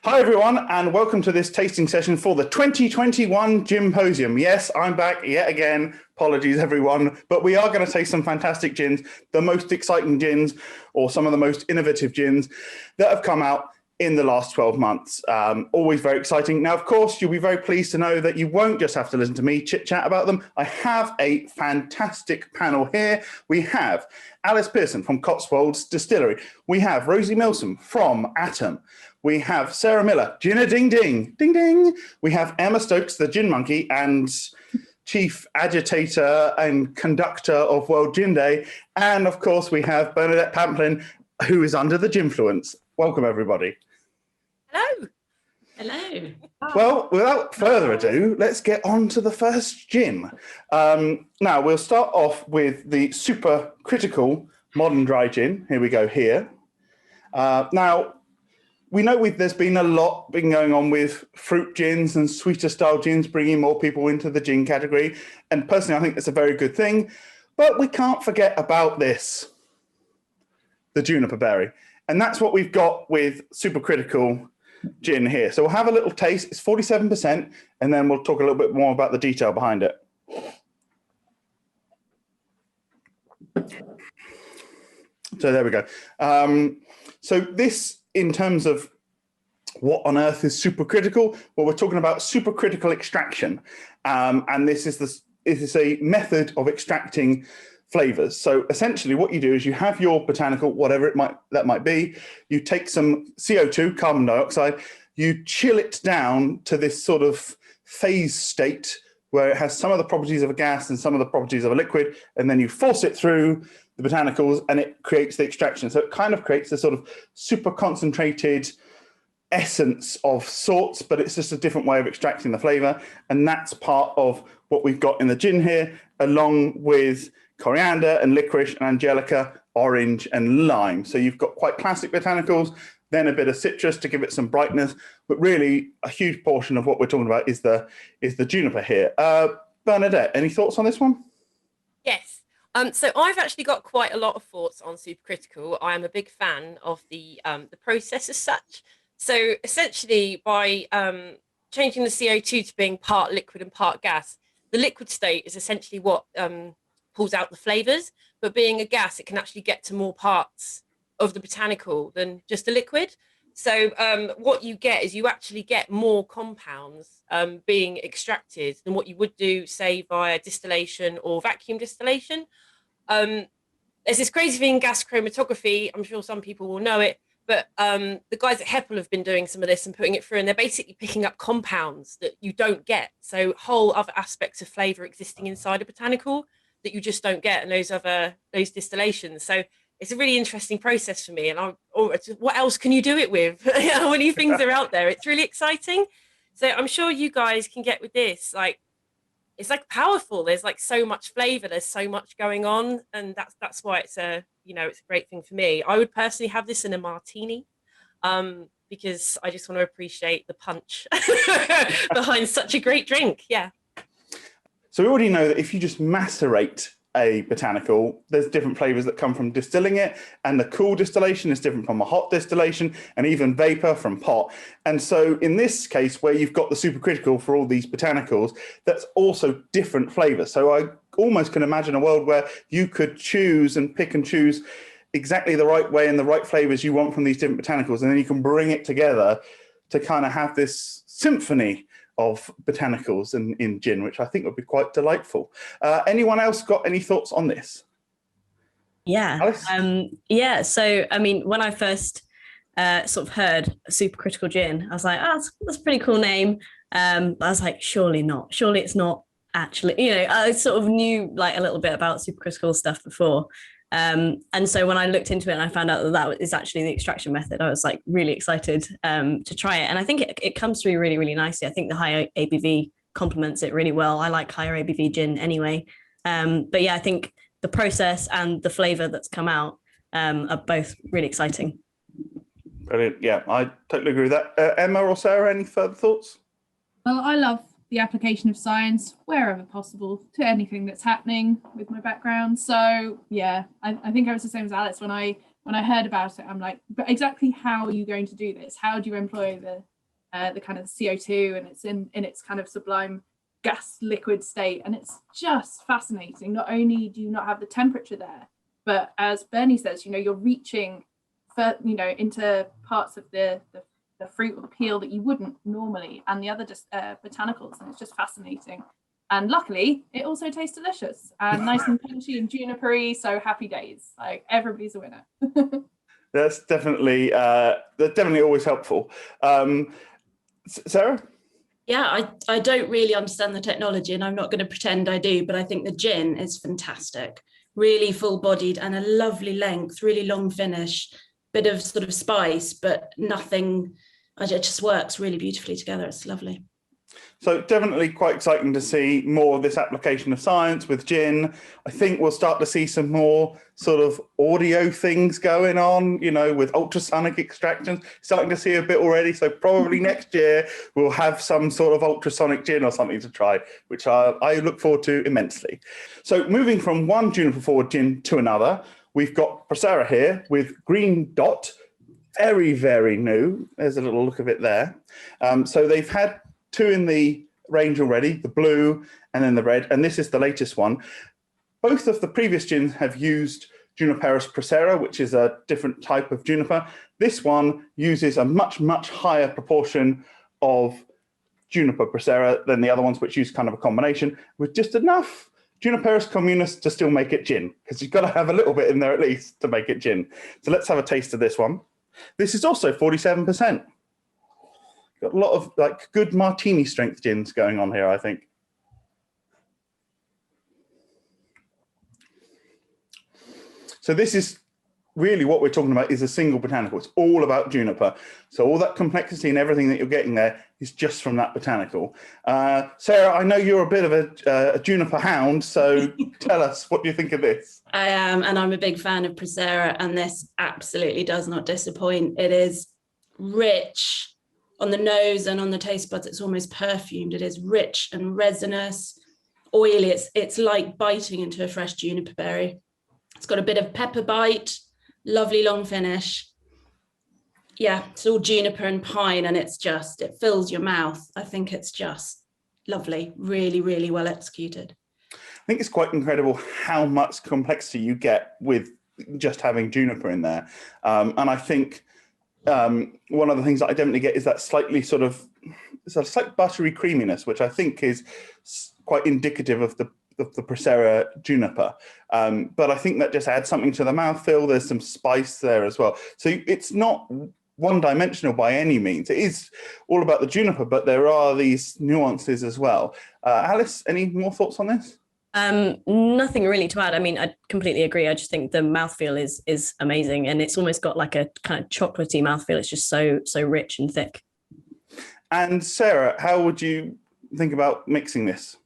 Hi everyone, and welcome to this tasting session for the 2021 Ginposium. Yes, I'm back yet again. Apologies everyone, but we are going to taste some fantastic gins, the most exciting gins, or some of the most innovative gins that have come out in the last 12 months. Always very exciting. Now, of course, you'll be very pleased to know that you won't just have to listen to me chit-chat about them. I have a fantastic panel here. We have Alice Pearson from Cotswolds Distillery. We have Rosie Milsom from Atom. We have Sarah Miller, Gin Ding Ding, Ding Ding. We have Emma Stokes, the Gin Monkey and chief agitator and conductor of World Gin Day. And of course, we have Bernadette Pamplin, who is under the Ginfluence. Welcome, everybody. Hello. Hello. Well, without further ado, let's get on to the first gin. Now, we'll start off with the super critical modern dry gin. Here we go here. Now, we know there's been a lot going on with fruit gins and sweeter style gins, bringing more people into the gin category. And personally, I think that's a very good thing. But we can't forget about this, the juniper berry. And that's what we've got with super critical gin here. So we'll have a little taste. It's 47%, and then we'll talk a little bit more about the detail behind it. So there we go. So this, in terms of what on earth is supercritical, well, we're talking about supercritical extraction, and this is a method of extracting flavors. So essentially, what you do is you have your botanical, whatever that might be. You take some CO2, carbon dioxide, you chill it down to this sort of phase state where it has some of the properties of a gas and some of the properties of a liquid, and then you force it through the botanicals and it creates the extraction. So it kind of creates a sort of super concentrated essence of sorts, but it's just a different way of extracting the flavor. And that's part of what we've got in the gin here, along with coriander and licorice and angelica, orange and lime. So you've got quite classic botanicals, then a bit of citrus to give it some brightness, but really a huge portion of what we're talking about is the juniper here. Bernadette, any thoughts on this one? Yes. So I've actually got quite a lot of thoughts on supercritical. I am a big fan of the process as such. So essentially, by changing the CO2 to being part liquid and part gas, the liquid state is essentially what pulls out the flavors. But being a gas, it can actually get to more parts of the botanical than just a liquid. So what you get is you actually get more compounds being extracted than what you would do, say, via distillation or vacuum distillation. There's this crazy thing, gas chromatography. I'm sure some people will know it, but the guys at Heppel have been doing some of this and putting it through, and they're basically picking up compounds that you don't get. So whole other aspects of flavor existing inside a botanical that you just don't get in those distillations. So it's a really interesting process for me. And what else can you do it with? How many things are out there? It's really exciting. So I'm sure you guys can get with this. Like, it's like powerful. There's like so much flavor. There's so much going on, and that's why it's a great thing for me. I would personally have this in a martini, because I just want to appreciate the punch behind such a great drink. Yeah. So we already know that if you just macerate a botanical, there's different flavors that come from distilling it, and the cool distillation is different from a hot distillation, and even vapor from pot. And so in this case, where you've got the supercritical for all these botanicals, that's also different flavors. So I almost can imagine a world where you could choose and pick and choose exactly the right way and the right flavors you want from these different botanicals, and then you can bring it together to kind of have this symphony of botanicals in gin, which I think would be quite delightful. Anyone else got any thoughts on this? Yeah. Yeah. So, I mean, when I first sort of heard supercritical gin, I was like, oh, that's a pretty cool name. But I was like, surely not. Surely it's not actually, I sort of knew like a little bit about supercritical stuff before. And so when I looked into it and I found out that is actually the extraction method, I was like really excited to try it. And I think it comes through really, really nicely. I think the higher ABV complements it really well. I like higher ABV gin anyway. But yeah, I think the process and the flavor that's come out are both really exciting. Brilliant. Yeah, I totally agree with that. Emma or Sarah, any further thoughts? Well, I love the application of science wherever possible to anything that's happening with my background. So yeah, I think I was the same as Alex when I heard about it. I'm like, but exactly how are you going to do this? How do you employ the kind of CO2, and it's in its kind of sublime gas liquid state, and it's just fascinating. Not only do you not have the temperature there, but as Bernie says, you're reaching for into parts of the fruit or the peel that you wouldn't normally, and the other just botanicals, and it's just fascinating. And luckily, it also tastes delicious and nice and punchy and junipery. So happy days! Like, everybody's a winner. That's definitely always helpful. Sarah? Yeah, I don't really understand the technology, and I'm not going to pretend I do, but I think the gin is fantastic. Really full-bodied and a lovely length, really long finish, bit of sort of spice, but nothing. It just works really beautifully together. It's lovely. So definitely quite exciting to see more of this application of science with gin. I think we'll start to see some more sort of audio things going on, with ultrasonic extractions. Starting to see a bit already. So probably next year we'll have some sort of ultrasonic gin or something to try, which I look forward to immensely. So moving from one juniper-forward gin to another, we've got Procera here with Green Dot. Very, very new. There's a little look of it there. So they've had 2 in the range already, the blue and then the red, and this is the latest one. Both of the previous gins have used Juniperus procera, which is a different type of juniper. This one uses a much, much higher proportion of Juniper procera than the other ones, which use kind of a combination, with just enough Juniperus communis to still make it gin, because you've got to have a little bit in there at least to make it gin. So let's have a taste of this one. This is also 47%. Got a lot of good martini strength gins going on here, I think. So this is really what we're talking about, is a single botanical. It's all about juniper. So all that complexity and everything that you're getting there is just from that botanical. Sarah, I know you're a bit of a juniper hound, so tell us, what do you think of this? I am, and I'm a big fan of Procera, and this absolutely does not disappoint. It is rich on the nose and on the taste buds. It's almost perfumed. It is rich and resinous, oily. It's like biting into a fresh juniper berry. It's got a bit of pepper bite, lovely long finish. Yeah, it's all juniper and pine, and it fills your mouth. I think it's just lovely, really, really well executed. I think it's quite incredible how much complexity you get with just having juniper in there. And I think one of the things that I definitely get is that slightly sort of slight buttery creaminess, which I think is quite indicative of the Procera juniper. But I think that just adds something to the mouthfeel. There's some spice there as well. So it's not one-dimensional by any means. It is all about the juniper, but there are these nuances as well. Alice, any more thoughts on this? Nothing really to add. I mean, I completely agree. I just think the mouthfeel is amazing, and it's almost got like a kind of chocolatey mouthfeel. It's just so rich and thick. And Sarah, how would you think about mixing this?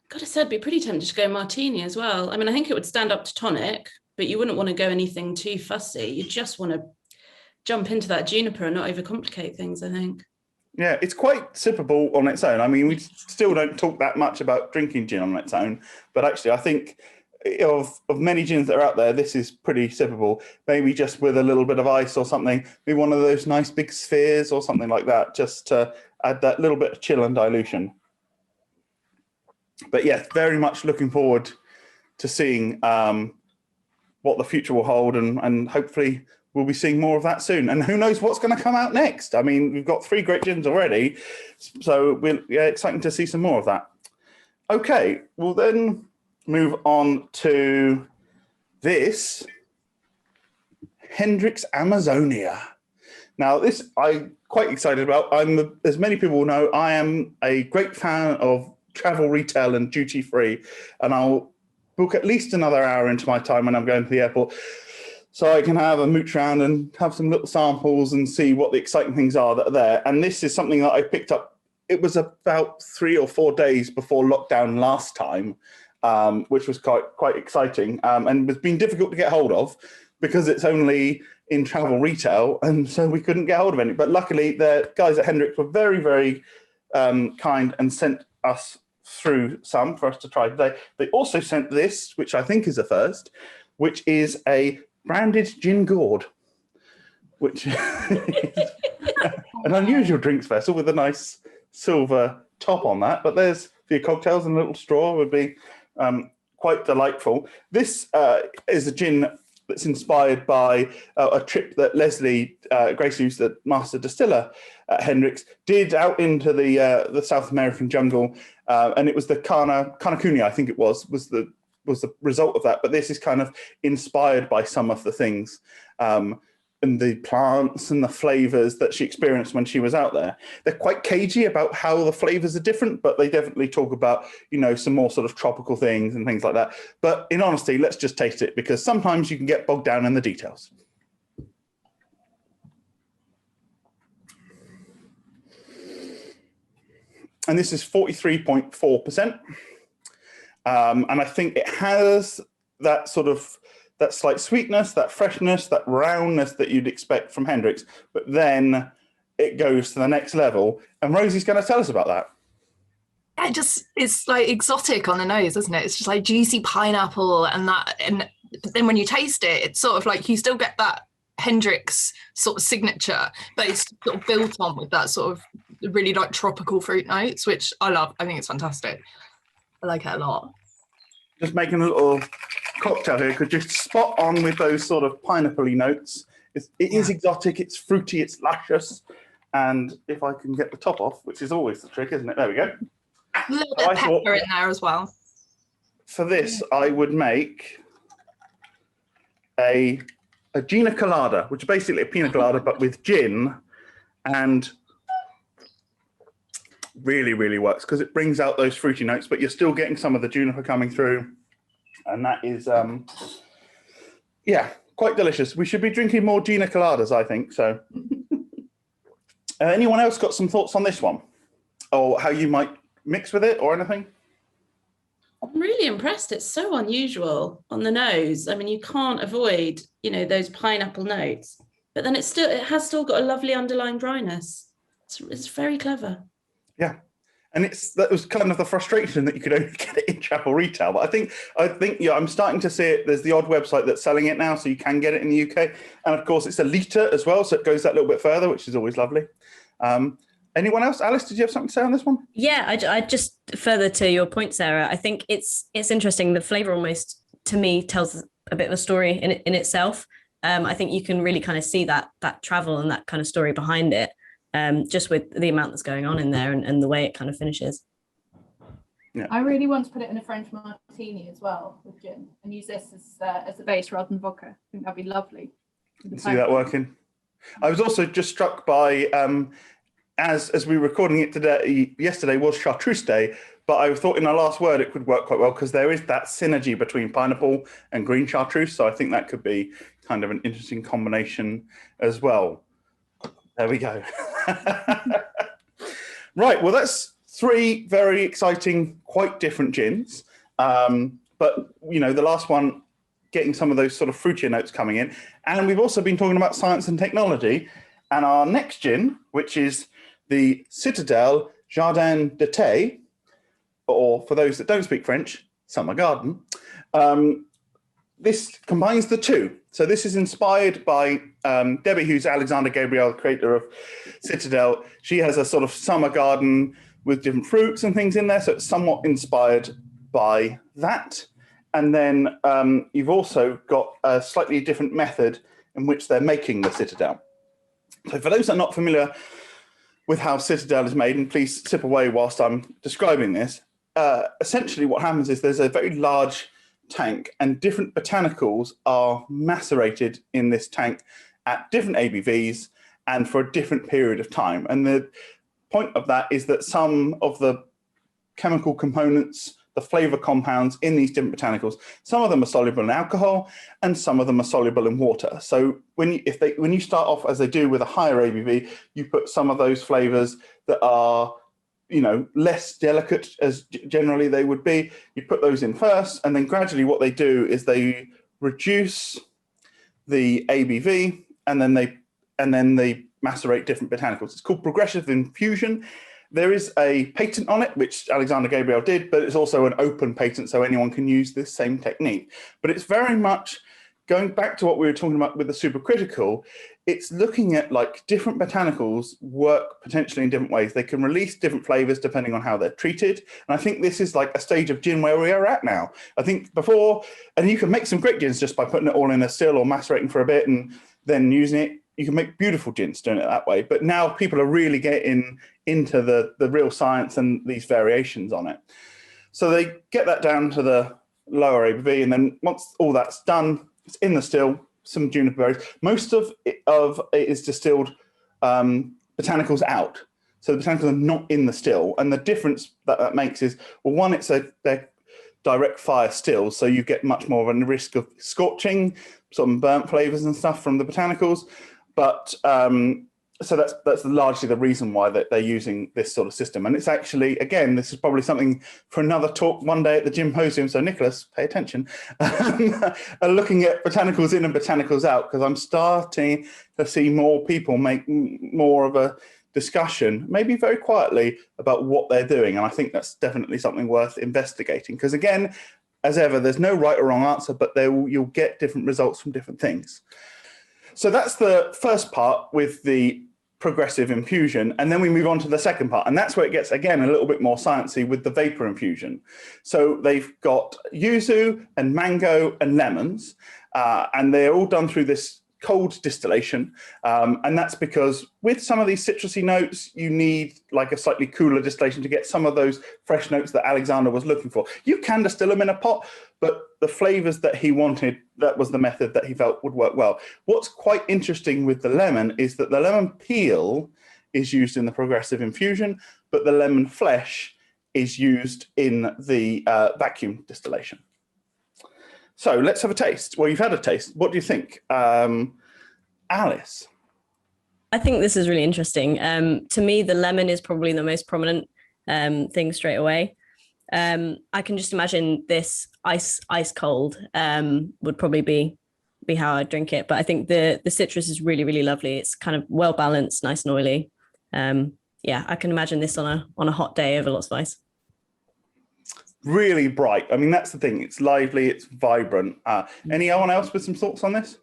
God, I said, I'd be pretty tempted to go martini as well. I mean, I think it would stand up to tonic, but you wouldn't want to go anything too fussy. You just want to jump into that juniper and not overcomplicate things, I think. Yeah, it's quite sippable on its own. I mean, we still don't talk that much about drinking gin on its own, but actually I think of many gins that are out there, this is pretty sippable, maybe just with a little bit of ice or something, maybe one of those nice big spheres or something like that, just to add that little bit of chill and dilution. But yeah, very much looking forward to seeing what the future will hold, and hopefully we'll be seeing more of that soon. And who knows what's going to come out next? I mean, we've got 3 great gins already, so we're excited to see some more of that. Okay, we'll then move on to this Hendrick's Amazonia. Now, this I'm quite excited about. As many people know, I am a great fan of travel retail and duty free, and I'll book at least another hour into my time when I'm going to the airport, so I can have a mooch around and have some little samples and see what the exciting things are that are there. And this is something that I picked up. It was about 3 or 4 days before lockdown last time, which was quite exciting, and has been difficult to get hold of because it's only in travel retail, and so we couldn't get hold of any. But luckily, the guys at Hendrick's were very, very kind and sent us through some for us to try today. They also sent this, which I think is a first, which is a branded gin gourd. which is an unusual drinks vessel with a nice silver top on that. But there's for your cocktails, and a little straw would be quite delightful. This is a gin that's inspired by a trip that Leslie Grace, who's the master distiller at Hendricks, did out into the South American jungle, and it was the Canacuna, I think it was the result of that. But this is kind of inspired by some of the things and the plants and the flavors that she experienced when she was out there. They're quite cagey about how the flavors are different, but they definitely talk about, some more sort of tropical things and things like that. But in honesty, let's just taste it, because sometimes you can get bogged down in the details. And this is 43.4%. And I think it has that slight sweetness, that freshness, that roundness that you'd expect from Hendricks, but then it goes to the next level. And Rosie's going to tell us about that. It's like exotic on the nose, isn't it? It's just like juicy pineapple and but then when you taste it, it's sort of like you still get that Hendricks sort of signature, but it's sort of built on with that sort of really like tropical fruit notes, which I love. I think it's fantastic. I like it a lot. Just making a little cocktail here, could just spot on with those sort of pineapple-y notes. It is exotic, it's fruity, it's luscious. And if I can get the top off, which is always the trick, isn't it? There we go. A little bit of pepper in there as well. For this, I would make a gina colada, which is basically a pina colada, but with gin, and really, really works because it brings out those fruity notes, but you're still getting some of the juniper coming through. And that is, quite delicious. We should be drinking more gina coladas, I think. So anyone else got some thoughts on this one? Or how you might mix with it or anything? I'm really impressed. It's so unusual on the nose. I mean, you can't avoid, those pineapple notes, but then it has still got a lovely underlying dryness. It's very clever. Yeah. And that was kind of the frustration that you could only get it in travel retail. But I think I'm starting to see it. There's the odd website that's selling it now, so you can get it in the UK. And of course, it's a litre as well, so it goes that little bit further, which is always lovely. Anyone else? Alice, did you have something to say on this one? Yeah, I just further to your point, Sarah. I think it's interesting. The flavour almost, to me, tells a bit of a story in itself. I think you can really kind of see that travel and that kind of story behind it. Just with the amount that's going on in there and the way it kind of finishes. Yeah. I really want to put it in a French martini as well with gin and use this as a base rather than vodka. I think that'd be lovely. See that working? I was also just struck by, as we were recording it yesterday was Chartreuse Day, but I thought in our last word it could work quite well because there is that synergy between pineapple and green chartreuse. So I think that could be kind of an interesting combination as well. There we go. Right, well, that's three very exciting, quite different gins. But, the last one, getting some of those sort of fruitier notes coming in. And we've also been talking about science and technology. And our next gin, which is the Citadel Jardin d'été, or for those that don't speak French, Summer Garden. This combines the two. So this is inspired by Debbie, who's Alexander Gabriel, the creator of Citadel. She has a sort of summer garden with different fruits and things in there. So it's somewhat inspired by that. And then you've also got a slightly different method in which they're making the Citadel. So for those that are not familiar with how Citadel is made, and please sip away whilst I'm describing this, essentially what happens is there's a very large tank and different botanicals are macerated in this tank at different ABVs and for a different period of time. And the point of that is that some of the chemical components, the flavor compounds in these different botanicals, some of them are soluble in alcohol and some of them are soluble in water. So when you start off, as they do with a higher ABV, you put some of those flavors that are less delicate as generally they would be. You put those in first, and then gradually what they do is they reduce the ABV, and then they macerate different botanicals. It's called progressive infusion. There is a patent on it, which Alexander Gabriel did, but it's also an open patent, so anyone can use this same technique. But it's very much going back to what we were talking about with the supercritical. it's looking at like different botanicals work potentially in different ways. They can release different flavors depending on how they're treated. And I think this is like a stage of gin where we are at now. I think before, and you can make some great gins just by putting it all in a still or macerating for a bit and then using it. You can make beautiful gins doing it that way. But now people are really getting into the real science and these variations on it. So they get that down to the lower ABV, and then once all that's done, it's in the still, some juniper berries. Most of it is distilled botanicals out. So the botanicals are not in the still. And the difference that makes is, well, one, they're direct fire stills, so you get much more of a risk of scorching, some burnt flavors and stuff from the botanicals. But so that's largely the reason why they're using this sort of system. And it's actually, again, this is probably something for another talk one day at the Ginposium. So Nicholas, pay attention, looking at botanicals in and botanicals out, because I'm starting to see more people make more of a discussion, maybe very quietly, about what they're doing. And I think that's definitely something worth investigating, because again, as ever, there's no right or wrong answer, but you'll get different results from different things. So that's the first part with the progressive infusion, and then we move on to the second part, and that's where it gets again a little bit more sciencey with the vapor infusion. So they've got yuzu and mango and lemons, and they're all done through this cold distillation, and that's because with some of these citrusy notes, you need like a slightly cooler distillation to get some of those fresh notes that Alexander was looking for. You can distill them in a pot, but the flavors that he wanted, that was the method that he felt would work well. What's quite interesting with the lemon is that the lemon peel is used in the progressive infusion, but the lemon flesh is used in the vacuum distillation. So let's have a taste. Well, you've had a taste. What do you think? Alice? I think this is really interesting. To me, the lemon is probably the most prominent thing straight away. I can just imagine this ice cold would probably be how I'd drink it. But I think the citrus is really, really lovely. It's kind of well balanced, nice and oily. Yeah, I can imagine this on a hot day over lots of ice. Really bright. I mean, that's the thing. It's lively. It's vibrant. Anyone else with some thoughts on this?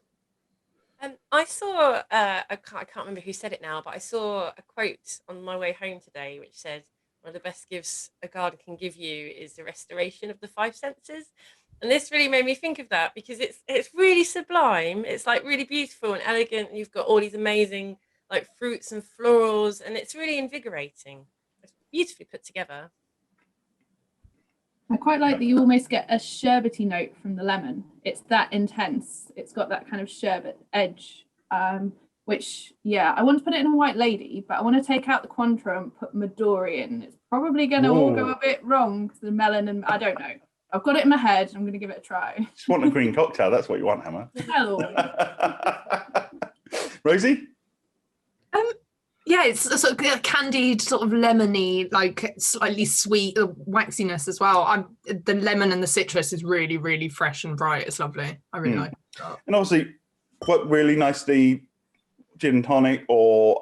I saw, I can't remember who said it now, but I saw a quote on my way home today, which said, one of the best gifts a garden can give you is the restoration of the five senses. And this really made me think of that, because it's really sublime. It's like really beautiful and elegant. You've got all these amazing like fruits and florals, and it's really invigorating. It's beautifully put together. I quite like that you almost get a sherbety note from the lemon. It's that intense. It's got that kind of sherbet edge, which, yeah, I want to put it in a White Lady, but I want to take out the Cointreau and put Midori in. It's probably going to all go a bit wrong, because the melon and I don't know. I've got it in my head. I'm going to give it a try. Just want a green cocktail. That's what you want, Emma. Hello. Rosie? Yeah, it's a sort of candied, sort of lemony, like slightly sweet waxiness as well. The lemon and the citrus is really, really fresh and bright. It's lovely. I really like it. And obviously, work really nicely, gin and tonic or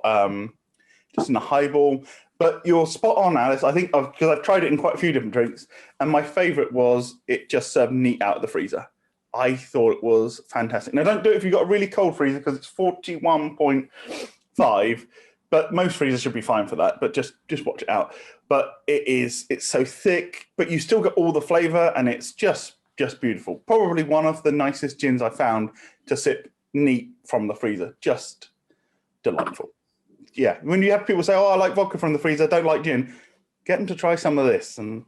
just in a highball. But you're spot on, Alice. I think because I've tried it in quite a few different drinks, and my favourite was it just served neat out of the freezer. I thought it was fantastic. Now, don't do it if you've got a really cold freezer, because it's 41.5. But most freezers should be fine for that, but just watch it out. But it's so thick, but you still get all the flavour, and it's just beautiful. Probably one of the nicest gins I found to sip neat from the freezer. Just delightful. Yeah, when you have people say, oh, I like vodka from the freezer, I don't like gin, get them to try some of this and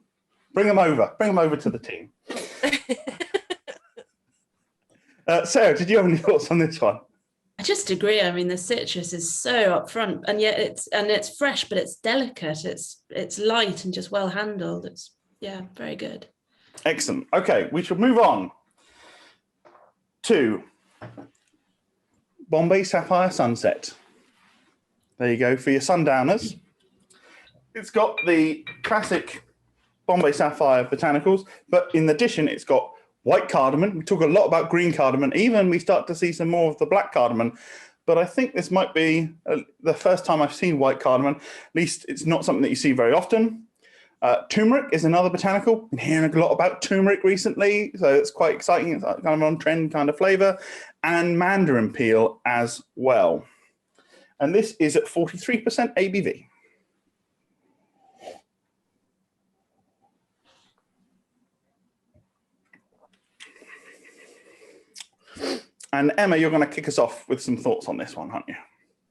bring them over to the team. Sarah, did you have any thoughts on this one? I just agree. I mean, the citrus is so upfront, and yet it's fresh, but it's delicate. It's light and just well handled. It's very good. Excellent. Okay, we shall move on to Bombay Sapphire Sunset. There you go for your sundowners. It's got the classic Bombay Sapphire botanicals, but in addition, it's got white cardamom. We talk a lot about green cardamom. Even we start to see some more of the black cardamom. But I think this might be the first time I've seen white cardamom. At least it's not something that you see very often. Turmeric is another botanical. Been hearing a lot about turmeric recently, so it's quite exciting. It's kind of on trend kind of flavour. And mandarin peel as well. And this is at 43% ABV. And Emma, you're going to kick us off with some thoughts on this one, aren't you?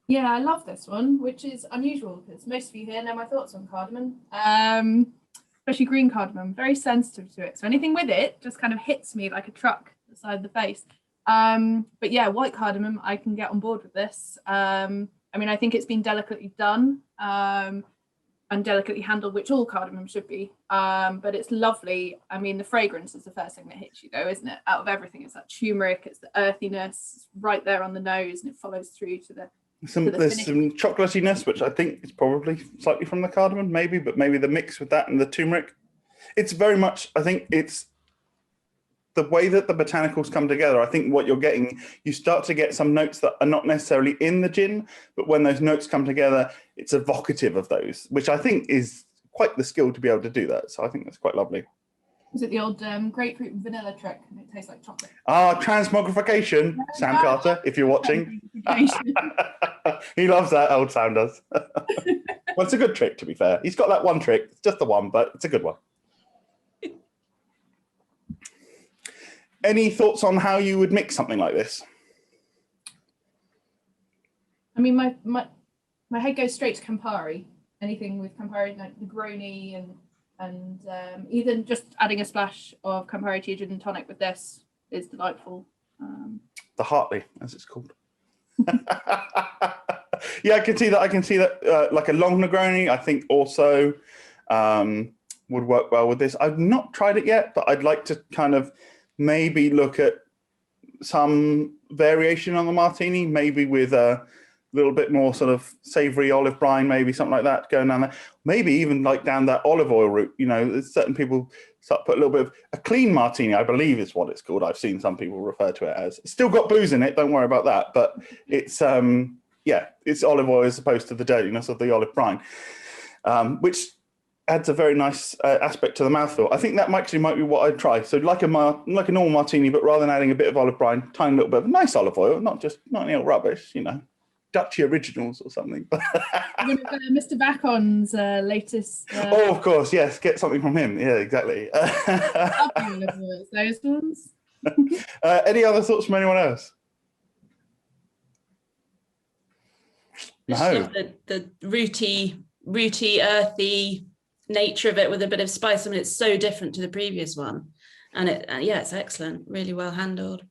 Yeah, I love this one, which is unusual because most of you here know my thoughts on cardamom, especially green cardamom. Very sensitive to it, so anything with it just kind of hits me like a truck beside the face. But yeah, white cardamom, I can get on board with this. I mean, I think it's been delicately done and delicately handled, which all cardamom should be. But it's lovely. I mean, the fragrance is the first thing that hits you, though, isn't it? Out of everything, it's that turmeric, it's the earthiness, it's right there on the nose, and it follows through to the. There's some chocolatiness, which I think is probably slightly from the cardamom, maybe, but maybe the mix with that and the turmeric. It's very much, I think it's the way that the botanicals come together. I think what you're getting, you start to get some notes that are not necessarily in the gin, but when those notes come together, it's evocative of those, which I think is quite the skill to be able to do that. So I think that's quite lovely. Is it the old grapefruit and vanilla trick? And it tastes like chocolate. Transmogrification, Sam Carter, if you're watching. He loves that, old Sam does. Well, it's a good trick, to be fair. He's got that one trick. It's just the one, but it's a good one. Any thoughts on how you would mix something like this? I mean, my head goes straight to Campari. Anything with Campari, like Negroni and even just adding a splash of Campari to your gin and tonic with this is delightful. The Hartley, as it's called. Yeah, I can see that. I can see that like a long Negroni, I think also would work well with this. I've not tried it yet, but I'd like to kind of maybe look at some variation on the martini, maybe with a little bit more sort of savory olive brine, maybe something like that going down there. Maybe even like down that olive oil route. You know, there's certain people start to put a little bit of a clean martini, I believe is what it's called. I've seen some people refer to it as. It's still got booze in it, don't worry about that. But it's, yeah, it's olive oil as opposed to the dirtiness of the olive brine, which adds a very nice aspect to the mouthfeel. I think that actually might be what I'd try. So like a normal martini, but rather than adding a bit of olive brine, tiny little bit of nice olive oil, not any old rubbish, you know, Dutchy originals or something. Mr. Backon's latest. Oh, of course, yes. Get something from him. Yeah, exactly. Those ones. Any other thoughts from anyone else? No. The rooty, earthy nature of it with a bit of spice. I mean, it's so different to the previous one, and yeah, it's excellent. Really well handled.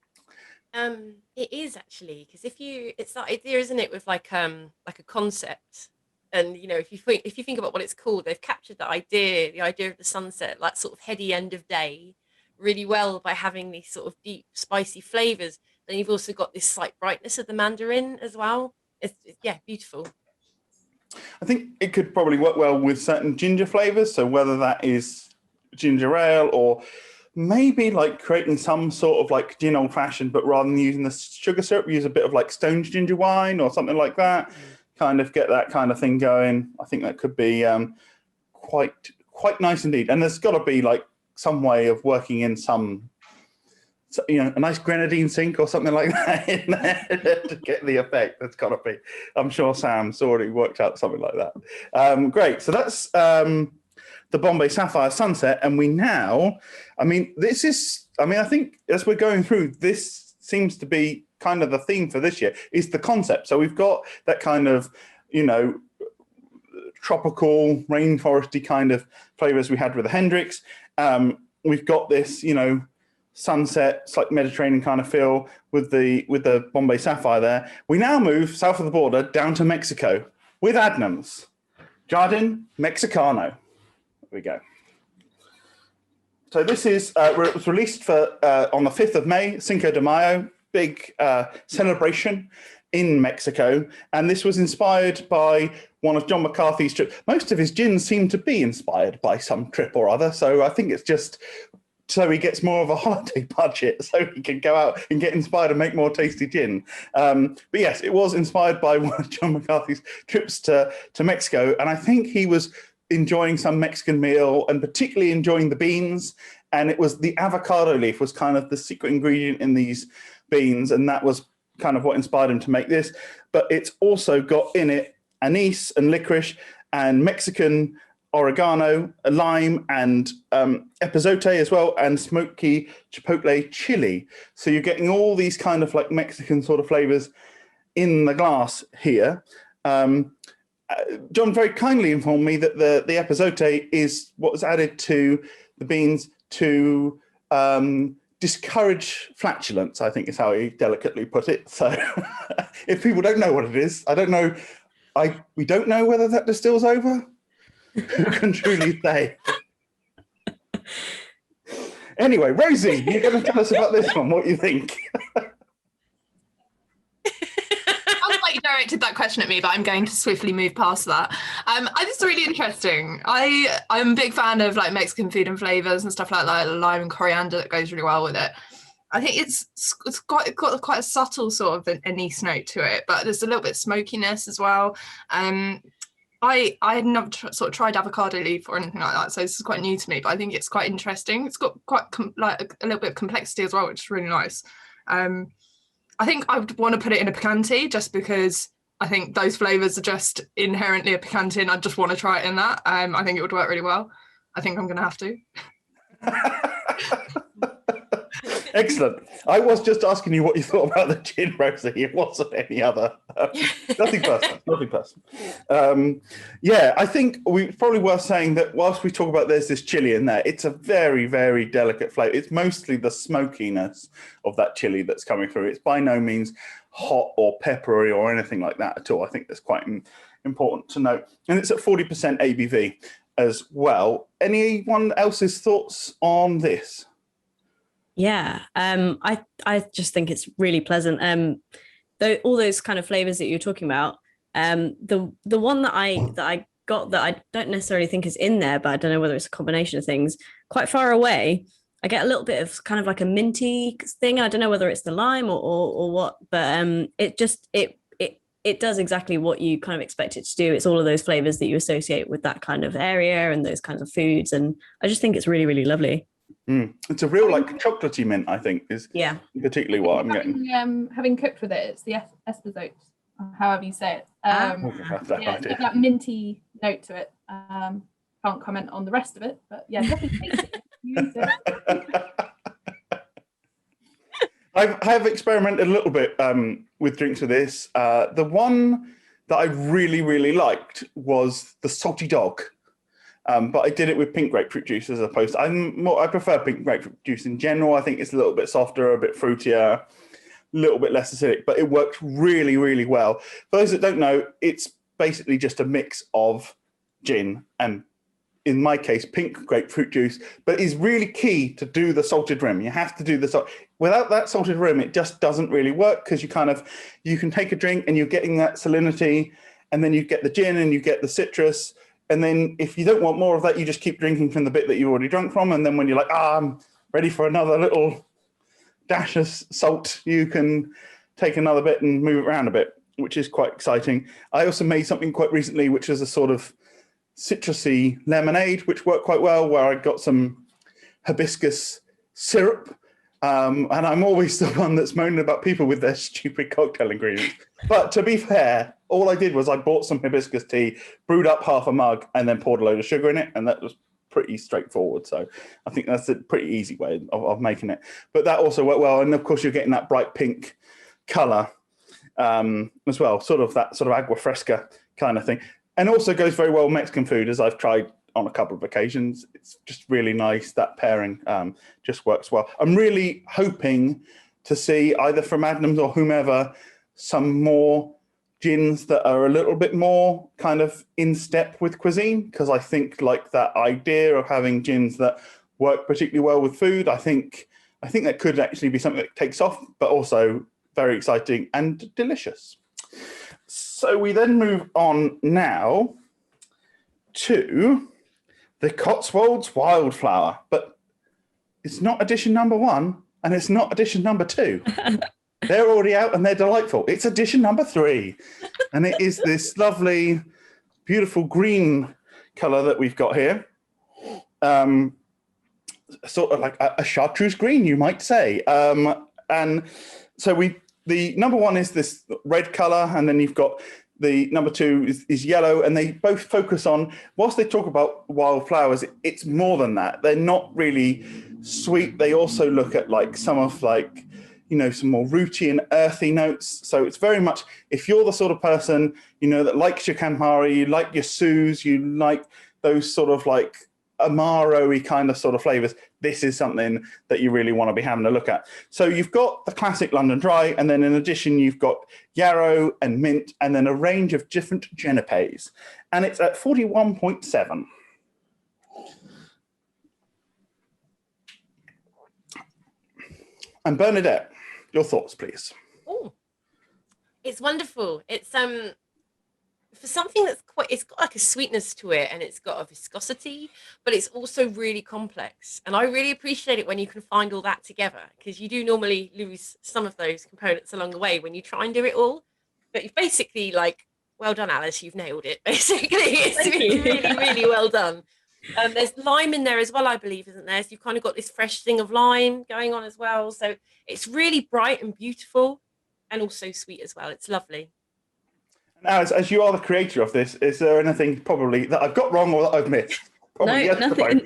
It is actually, because it's that idea, isn't it, with like a concept, and you know, if you think about what it's called, they've captured the idea of the sunset, like sort of heady end of day, really well by having these sort of deep, spicy flavors. Then you've also got this slight brightness of the mandarin as well. It's yeah, beautiful. I think it could probably work well with certain ginger flavors. So whether that is ginger ale or maybe like creating some sort of like gin old fashioned, but rather than using the sugar syrup, use a bit of like stoned ginger wine or something like that. Kind of get that kind of thing going. I think that could be quite nice indeed. And there's got to be like some way of working in some, you know, a nice grenadine sink or something like that in there to get the effect. That's got to be. I'm sure Sam's already worked out something like that. Great. So that's the Bombay Sapphire Sunset. And we now, I think as we're going through, this seems to be kind of the theme for this year is the concept. So we've got that kind of, you know, tropical, rainforesty kind of flavors we had with the Hendrix. We've got this, you know, sunset, it's like Mediterranean kind of feel with the Bombay Sapphire there. We now move south of the border down to Mexico with Adnams. Jardin Mexicano. There we go. So this is, it was released on the 5th of May, Cinco de Mayo, big celebration in Mexico. And this was inspired by one of John McCarthy's trips. Most of his gins seem to be inspired by some trip or other. So I think it's just so he gets more of a holiday budget so he can go out and get inspired and make more tasty gin. But yes, it was inspired by one of John McCarthy's trips to Mexico. And I think he was enjoying some Mexican meal and particularly enjoying the beans. And it was the avocado leaf was kind of the secret ingredient in these beans. And that was kind of what inspired him to make this. But it's also got in it anise and licorice and Mexican oregano, lime, and epazote as well, and smoky chipotle chili. So you're getting all these kind of like Mexican sort of flavors in the glass here. John very kindly informed me that the epazote is what was added to the beans to discourage flatulence, I think is how he delicately put it. So if people don't know what it is, I don't know. We don't know whether that distills over. Who can truly say? Anyway, Rosie, you're going to tell us about this one. What do you think? Sounds like you directed that question at me, but I'm going to swiftly move past that. I think it's really interesting. I'm a big fan of like Mexican food and flavors and stuff like that, lime and coriander that goes really well with it. I think it's got quite a subtle sort of anise note to it, but there's a little bit of smokiness as well. I had not sort of tried avocado leaf or anything like that, so this is quite new to me, but I think it's quite interesting. It's got quite like a little bit of complexity as well, which is really nice. I think I would want to put it in a Picante just because I think those flavors are just inherently a Picante and I just want to try it in that. I think it would work really well. I think I'm going to have to. Excellent. I was just asking you what you thought about the gin, Rosie. It wasn't any other. Nothing personal. Nothing personal. Yeah, I think it's probably worth saying that whilst we talk about there's this chili in there, it's a very, very delicate flavour. It's mostly the smokiness of that chili that's coming through. It's by no means hot or peppery or anything like that at all. I think that's quite important to note. And it's at 40% ABV as well. Anyone else's thoughts on this? Yeah, I just think it's really pleasant. All those kind of flavors that you're talking about. The one that I got that I don't necessarily think is in there, but I don't know whether it's a combination of things. Quite far away, I get a little bit of kind of like a minty thing. I don't know whether it's the lime or what, but it does exactly what you kind of expect it to do. It's all of those flavors that you associate with that kind of area and those kinds of foods, and I just think it's really, really lovely. It's a real like chocolatey mint, I think, is particularly what I'm getting. Having cooked with it, it's the espezote, however you say it. That that minty note to it. Can't comment on the rest of it, but yeah, definitely taste it. Use it. I have experimented a little bit with drinks with this. The one that I really, really liked was the salty dog. But I did it with pink grapefruit juice as opposed to, I prefer pink grapefruit juice in general. I think it's a little bit softer, a bit fruitier, a little bit less acidic, but it works really, really well. For those that don't know, it's basically just a mix of gin and, in my case, pink grapefruit juice, but it's really key to do the salted rim. You have to do the salt. Without that salted rim, it just doesn't really work because you can take a drink and you're getting that salinity, and then you get the gin and you get the citrus. And then if you don't want more of that, you just keep drinking from the bit that you already drunk from. And then when you're like, I'm ready for another little dash of salt, you can take another bit and move it around a bit, which is quite exciting. I also made something quite recently, which is a sort of citrusy lemonade, which worked quite well, where I got some hibiscus syrup. And I'm always the one that's moaning about people with their stupid cocktail ingredients. But to be fair, all I did was I bought some hibiscus tea, brewed up half a mug, and then poured a load of sugar in it. And that was pretty straightforward. So I think that's a pretty easy way of making it. But that also worked well. And of course, you're getting that bright pink color as well, sort of that sort of agua fresca kind of thing. And also goes very well with Mexican food, as I've tried on a couple of occasions. It's just really nice. That pairing just works well. I'm really hoping to see either from Adnams or whomever some more gins that are a little bit more kind of in step with cuisine, because I think like that idea of having gins that work particularly well with food, I think that could actually be something that takes off, but also very exciting and delicious. So we then move on now to the Cotswolds Wildflower, but it's not edition number 1 and it's not edition number 2. They're already out and they're delightful. It's edition number 3, and it is this lovely, beautiful green colour that we've got here. Sort of like a chartreuse green, you might say. And so the number one is this red colour, and then you've got the number two is yellow, and they both focus on, whilst they talk about wildflowers, it's more than that. They're not really sweet. They also look at like some of like, you know, some more rooty and earthy notes. So it's very much, if you're the sort of person, you know, that likes your Campari, you like your Suze, you like those sort of like Amaro-y kind of sort of flavours, this is something that you really want to be having a look at. So you've got the classic London Dry, and then in addition, you've got yarrow and mint, and then a range of different Genipes. And it's at 41.7. And Bernadette, your thoughts, please. Oh, it's wonderful. It's for something that's it's got like a sweetness to it, and it's got a viscosity, but it's also really complex. And I really appreciate it when you can find all that together, because you do normally lose some of those components along the way when you try and do it all. But you've basically, like, well done, Alice, you've nailed it. Basically, it's really, really well done. There's lime in there as well, I believe, isn't there? So you've kind of got this fresh thing of lime going on as well. So it's really bright and beautiful, and also sweet as well. It's lovely. Now, as you are the creator of this, is there anything probably that I've got wrong or that I've missed? Probably no, nothing.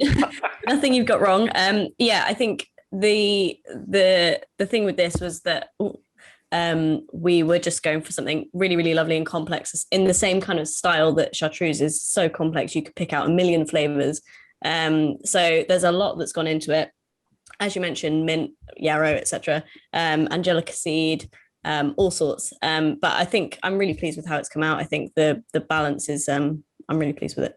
Nothing you've got wrong. Yeah, I think the thing with this was that we were just going for something really, really lovely and complex in the same kind of style that chartreuse is so complex. You could pick out a million flavors. So there's a lot that's gone into it. As you mentioned, mint, yarrow, etc., angelica seed, all sorts. But I think I'm really pleased with how it's come out. I think the balance is, I'm really pleased with it.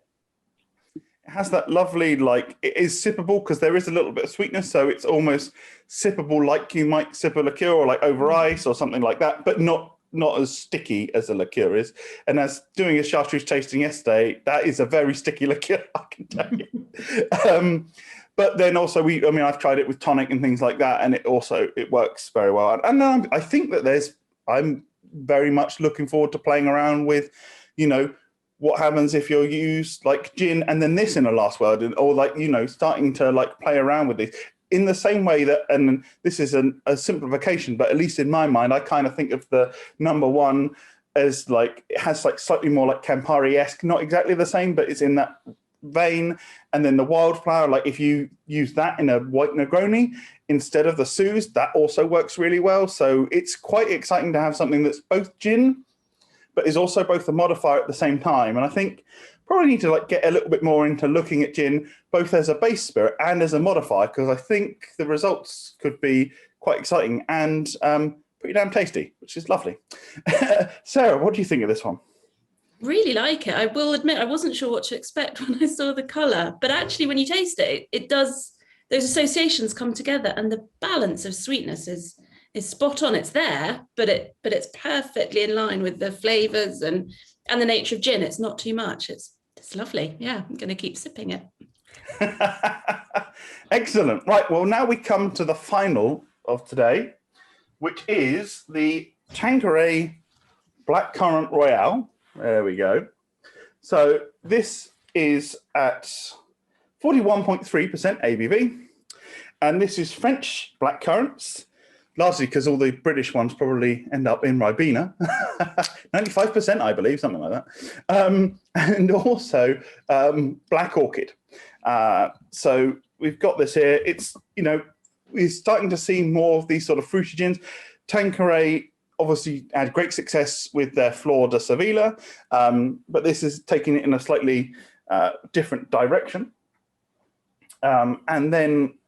It has that lovely, like, it is sippable because there is a little bit of sweetness, so it's almost sippable like you might sip a liqueur or like over ice or something like that, but not as sticky as a liqueur is. And as doing a chartreuse tasting yesterday, that is a very sticky liqueur, I can tell you. But then also I've tried it with tonic and things like that, and it works very well. And I think that I'm very much looking forward to playing around with, you know, what happens if you're used like gin and then this in a last word, or like, you know, starting to like play around with these in the same way that, and this is a simplification, but at least in my mind, I kind of think of the number one as like, it has like slightly more like Campari-esque, not exactly the same, but it's in that vein. And then the wildflower, like if you use that in a white Negroni instead of the Suze, that also works really well. So it's quite exciting to have something that's both gin, but is also both a modifier at the same time. And I think probably need to like get a little bit more into looking at gin both as a base spirit and as a modifier, because I think the results could be quite exciting and pretty damn tasty, which is lovely. Sarah, what do you think of this one? Really like it. I will admit I wasn't sure what to expect when I saw the colour, but actually when you taste it, it does, those associations come together, and the balance of sweetness is spot on. It's there, but it's perfectly in line with the flavours and the nature of gin. It's not too much. It's lovely. Yeah, I'm going to keep sipping it. Excellent. Right, well, now we come to the final of today, which is the Tanqueray Blackcurrant Royale. There we go. So this is at 41.3% ABV, and this is French blackcurrants, largely because all the British ones probably end up in Ribena, 95%, I believe, something like that, and also black orchid. So we've got this here. It's, you know, we're starting to see more of these sort of fruity gins. Tanqueray obviously had great success with their Flor de Sevilla, but this is taking it in a slightly different direction. And then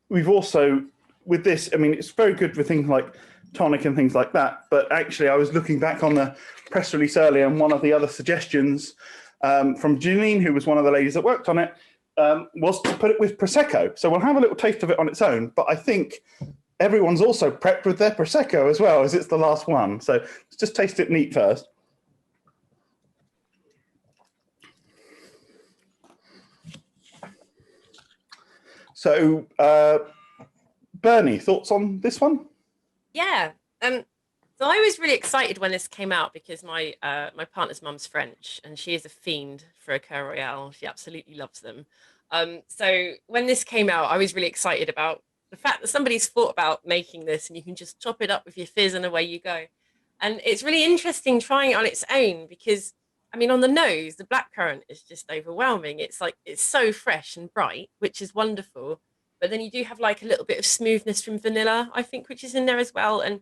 we've also, with this, I mean, it's very good for things like tonic and things like that, but actually I was looking back on the press release earlier, and one of the other suggestions from Janine, who was one of the ladies that worked on it, was to put it with Prosecco. So we'll have a little taste of it on its own, but I think everyone's also prepped with their Prosecco as well, as it's the last one. So let's just taste it neat first. So, Bernie, thoughts on this one? Yeah, So I was really excited when this came out because my partner's mum's French and she is a fiend for a Coeur Royale. She absolutely loves them. So when this came out, I was really excited about the fact that somebody's thought about making this and you can just top it up with your fizz and away you go. And it's really interesting trying it on its own because, I mean, on the nose, the blackcurrant is just overwhelming. It's like, it's so fresh and bright, which is wonderful. But then you do have like a little bit of smoothness from vanilla, I think, which is in there as well. And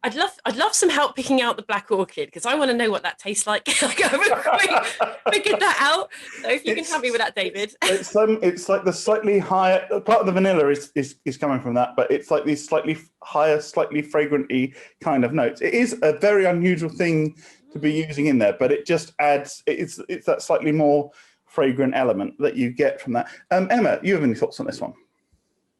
I'd love some help picking out the black orchid because I want to know what that tastes like. I haven't quite figured that out. So if you can help me with that, David. It's like the slightly higher part of the vanilla is coming from that, but it's like these slightly higher, slightly fragranty kind of notes. It is a very unusual thing to be using in there, but it just adds. It's that slightly more fragrant element that you get from that. Emma, you have any thoughts on this one?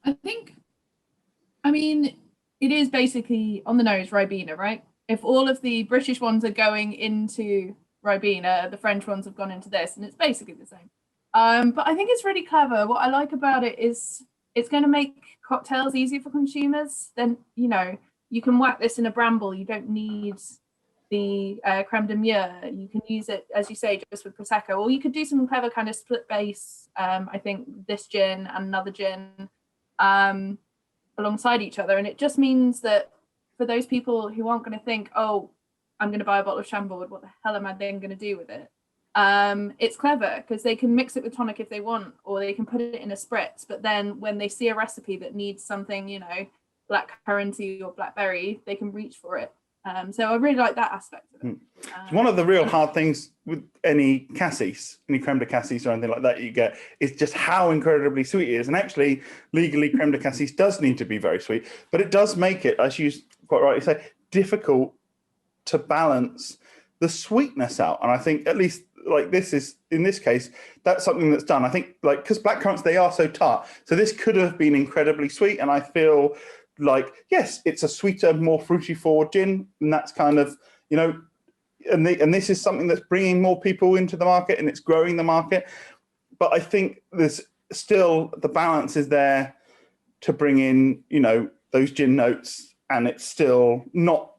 I mean, it is basically on the nose Ribena, right? If all of the British ones are going into Ribena, the French ones have gone into this, and it's basically the same. But I think it's really clever. What I like about it is it's going to make cocktails easier for consumers. Then, you know, you can whack this in a bramble. You don't need the creme de mure. You can use it, as you say, just with Prosecco, or you could do some clever kind of split base. I think this gin and another gin alongside each other, and it just means that for those people who aren't going to think, oh, I'm going to buy a bottle of Chambord, what the hell am I then going to do with it? It's clever because they can mix it with tonic if they want, or they can put it in a spritz, but then when they see a recipe that needs something, you know, black currancy or blackberry, they can reach for it. So I really like that aspect of it. One of the real hard things with any cassis, any creme de cassis or anything like that you get, is just how incredibly sweet it is. And actually, legally, creme de cassis does need to be very sweet, but it does make it, as you quite rightly say, difficult to balance the sweetness out. And I think at least like this is, in this case, that's something that's done. I think like, because blackcurrants, they are so tart. So this could have been incredibly sweet. And I feel like, yes, it's a sweeter, more fruity forward gin, and that's kind of, you know, and this is something that's bringing more people into the market and it's growing the market. But I think there's still the balance is there to bring in, you know, those gin notes, and it's still not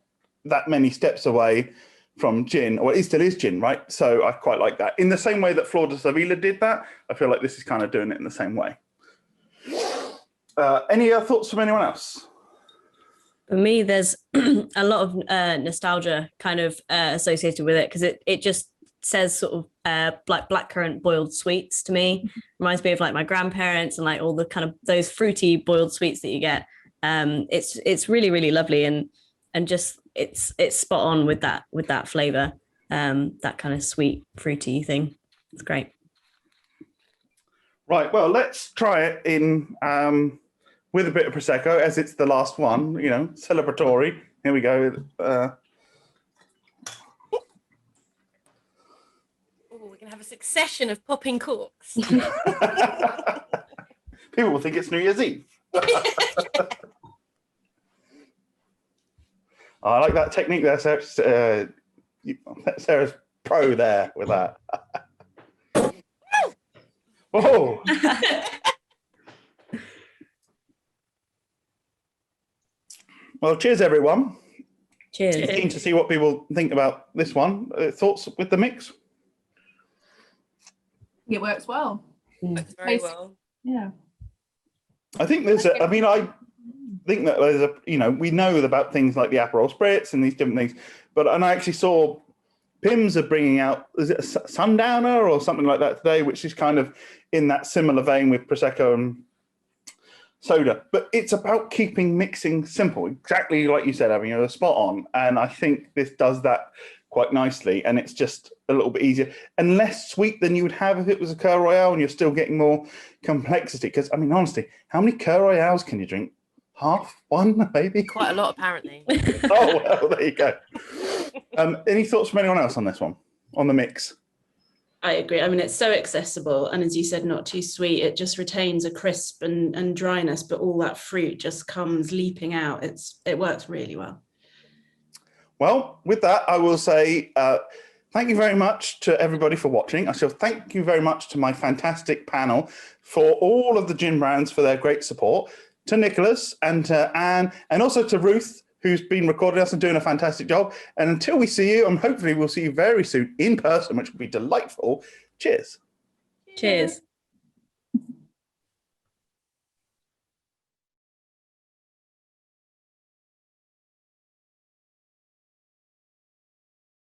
that many steps away from gin, or it still is gin, right? So I quite like that. In the same way that Flor de Sevilla did that, I feel like this is kind of doing it in the same way. Any other thoughts from anyone else? For me, there's a lot of nostalgia kind of associated with it because it just says sort of like blackcurrant boiled sweets to me. Reminds me of like my grandparents and like all the kind of those fruity boiled sweets that you get. It's really, really lovely and just it's spot on with that flavor, that kind of sweet fruity thing. It's great. Right, well, let's try it in with a bit of Prosecco, as it's the last one, you know, celebratory. Here we go. Oh, we're going to have a succession of popping corks. People will think it's New Year's Eve. I like that technique there, Sarah. Sarah's pro there with that. Whoa. Well, cheers, everyone. Cheers. Keen to see what people think about this one. Thoughts with the mix? It works well. Works very well. Yeah. I think there's I think that there's you know, we know about things like the Aperol Spritz and these different things, and I actually saw Pimm's are bringing out, is it a Sundowner or something like that today, which is kind of in that similar vein with Prosecco and soda, but it's about keeping mixing simple, exactly like you said, Abby, you're spot on. And I think this does that quite nicely, and it's just a little bit easier and less sweet than you would have if it was a Coeur Royale, and you're still getting more complexity. Because I mean, honestly, how many Coeur Royales can you drink? Half? One, maybe? Quite a lot, apparently. Oh, well, there you go. Any thoughts from anyone else on this one, on the mix? I agree. I mean, it's so accessible. And as you said, not too sweet. It just retains a crisp and dryness, but all that fruit just comes leaping out. It works really well. Well, with that, I will say thank you very much to everybody for watching. I shall thank you very much to my fantastic panel for all of the gin brands for their great support, to Nicholas and to Anne, and also to Ruth, who's been recording us and doing a fantastic job. And until we see you, and hopefully we'll see you very soon in person, which will be delightful. Cheers. Cheers.